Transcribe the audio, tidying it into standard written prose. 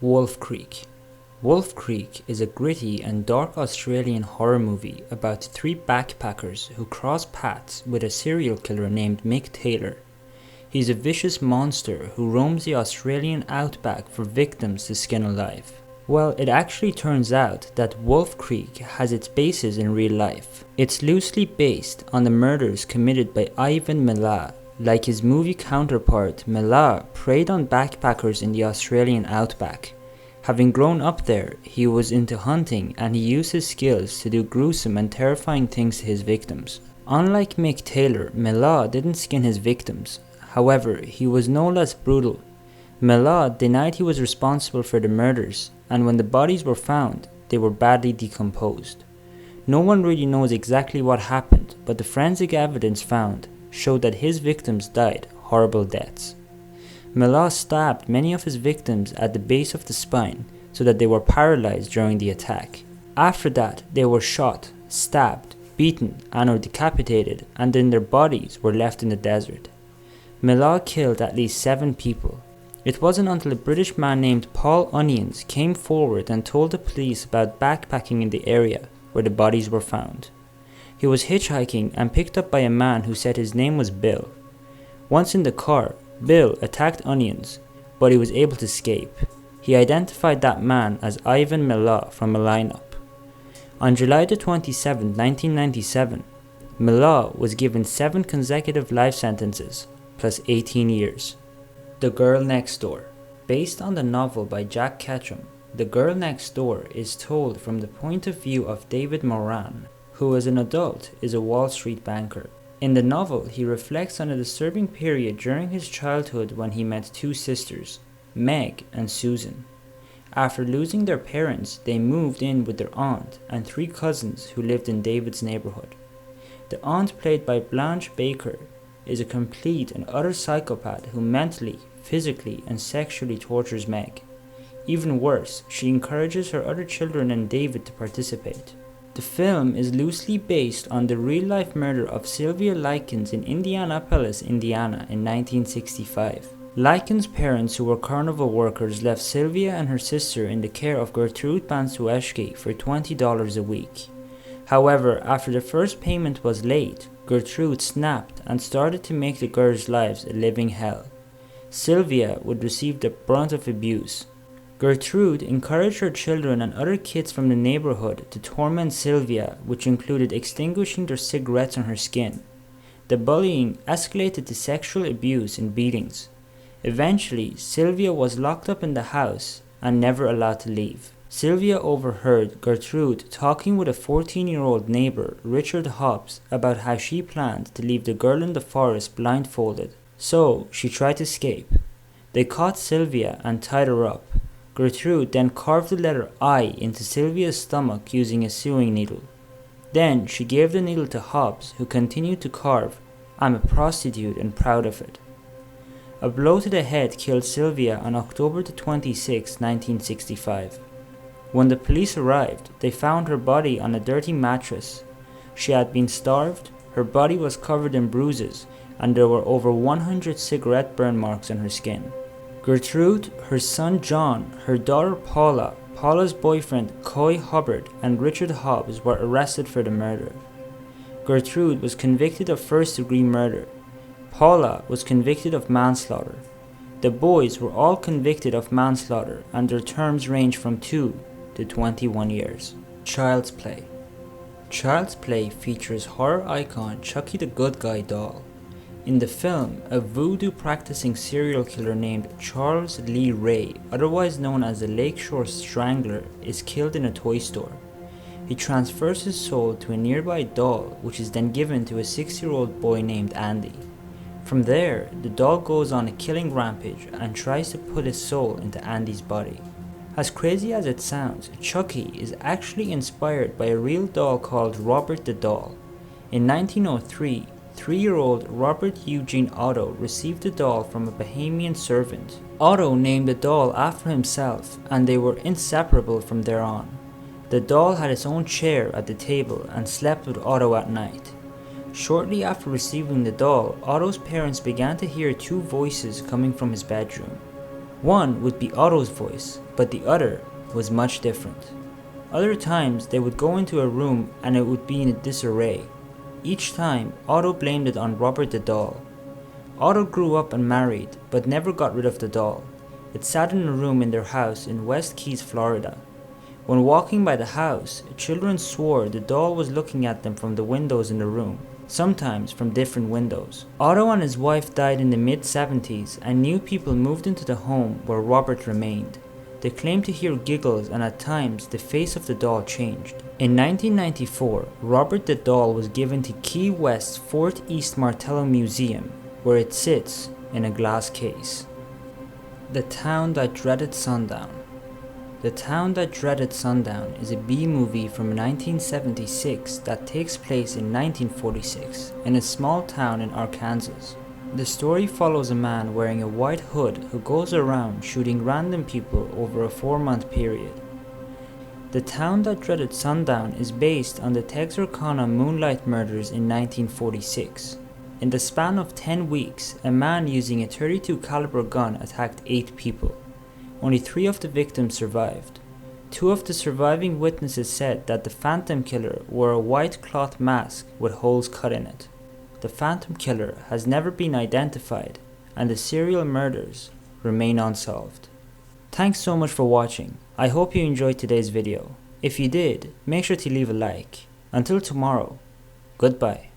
Wolf Creek. Wolf Creek is a gritty and dark Australian horror movie about three backpackers who cross paths with a serial killer named Mick Taylor. He's a vicious monster who roams the Australian outback for victims to skin alive. Well, it actually turns out that Wolf Creek has its basis in real life. It's loosely based on the murders committed by Ivan Milat. Like his movie counterpart, Milat preyed on backpackers in the Australian outback. Having grown up there, he was into hunting and he used his skills to do gruesome and terrifying things to his victims. Unlike Mick Taylor, Milat didn't skin his victims. However, he was no less brutal. Milat denied he was responsible for the murders, and when the bodies were found, they were badly decomposed. No one really knows exactly what happened, but the forensic evidence found showed that his victims died horrible deaths. Milat stabbed many of his victims at the base of the spine so that they were paralyzed during the attack. After that, they were shot, stabbed, beaten, and or decapitated, and then their bodies were left in the desert. Milat killed at least 7 people. It wasn't until a British man named Paul Onions came forward and told the police about backpacking in the area where the bodies were found. He was hitchhiking and picked up by a man who said his name was Bill. Once in the car, Bill attacked Onions, but he was able to escape. He identified that man as Ivan Milat from a lineup. On July 27, 1997, Milat was given 7 consecutive life sentences, plus 18 years. The Girl Next Door. Based on the novel by Jack Ketchum, The Girl Next Door is told from the point of view of David Moran, who as an adult is a Wall Street banker. In the novel, he reflects on a disturbing period during his childhood when he met 2 sisters, Meg and Susan. After losing their parents, they moved in with their aunt and 3 cousins who lived in David's neighborhood. The aunt, played by Blanche Baker, is a complete and utter psychopath who mentally, physically, and sexually tortures Meg. Even worse, she encourages her other children and David to participate. The film is loosely based on the real-life murder of Sylvia Likens in Indianapolis, Indiana in 1965. Likens' parents, who were carnival workers, left Sylvia and her sister in the care of Gertrude Bansueski for $20 a week. However, after the first payment was late, Gertrude snapped and started to make the girls' lives a living hell. Sylvia would receive the brunt of abuse. Gertrude encouraged her children and other kids from the neighborhood to torment Sylvia, which included extinguishing their cigarettes on her skin. The bullying escalated to sexual abuse and beatings. Eventually, Sylvia was locked up in the house and never allowed to leave. Sylvia overheard Gertrude talking with a 14-year-old neighbor, Richard Hobbs, about how she planned to leave the girl in the forest blindfolded. So, she tried to escape. They caught Sylvia and tied her up. Gertrude then carved the letter I into Sylvia's stomach using a sewing needle. Then she gave the needle to Hobbs, who continued to carve, "I'm a prostitute and proud of it." A blow to the head killed Sylvia on October 26, 1965. When the police arrived, they found her body on a dirty mattress. She had been starved, her body was covered in bruises, and there were over 100 cigarette burn marks on her skin. Gertrude, her son John, her daughter Paula, Paula's boyfriend Coy Hubbard, and Richard Hobbs were arrested for the murder. Gertrude was convicted of first-degree murder. Paula was convicted of manslaughter. The boys were all convicted of manslaughter, and their terms range from 2 to 21 years. Child's Play. Child's Play features horror icon Chucky the Good Guy doll. In the film, a voodoo-practicing serial killer named Charles Lee Ray, otherwise known as the Lakeshore Strangler, is killed in a toy store. He transfers his soul to a nearby doll, which is then given to a 6-year-old boy named Andy. From there, the doll goes on a killing rampage and tries to put his soul into Andy's body. As crazy as it sounds, Chucky is actually inspired by a real doll called Robert the Doll. In 1903, 3-year-old Robert Eugene Otto received the doll from a Bahamian servant. Otto named the doll after himself, and they were inseparable from there on. The doll had its own chair at the table and slept with Otto at night. Shortly after receiving the doll, Otto's parents began to hear 2 voices coming from his bedroom. One would be Otto's voice, but the other was much different. Other times they would go into a room and it would be in disarray. Each time, Otto blamed it on Robert the doll. Otto grew up and married, but never got rid of the doll. It sat in a room in their house in West Keys, Florida. When walking by the house, children swore the doll was looking at them from the windows in the room, sometimes from different windows. Otto and his wife died in the mid-70s and new people moved into the home where Robert remained. They claimed to hear giggles and at times the face of the doll changed. In 1994, Robert the doll was given to Key West's Fort East Martello Museum, where it sits in a glass case. The Town That Dreaded Sundown. The Town That Dreaded Sundown is a B-movie from 1976 that takes place in 1946 in a small town in Arkansas. The story follows a man wearing a white hood who goes around shooting random people over a 4-month period. The Town That Dreaded Sundown is based on the Texarkana Moonlight Murders in 1946. In the span of 10 weeks, a man using a .32 caliber gun attacked 8 people. Only 3 of the victims survived. 2 of the surviving witnesses said that the Phantom Killer wore a white cloth mask with holes cut in it. The Phantom Killer has never been identified and the serial murders remain unsolved. Thanks so much for watching. I hope you enjoyed today's video. If you did, make sure to leave a like. Until tomorrow, goodbye.